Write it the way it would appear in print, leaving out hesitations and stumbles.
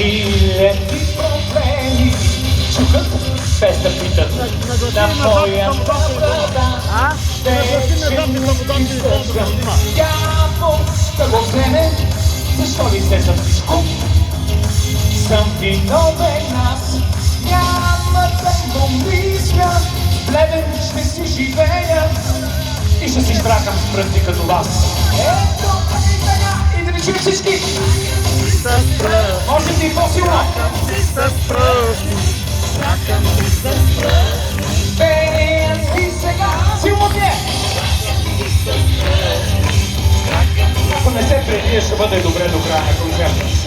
леки проблеми чукат без да питат на моята врата. Дявол да го вземе, защо ли се съм всичко? Съм виновен аз, няма да го мисля, бледен ще си живея и ще си штракам с пръсти като вас. Ето, и да ви чуем всички! Може ли по-силно? Пеем и сега! Силно ти е! Ако не се предвие, ще бъде добре до края на концерта.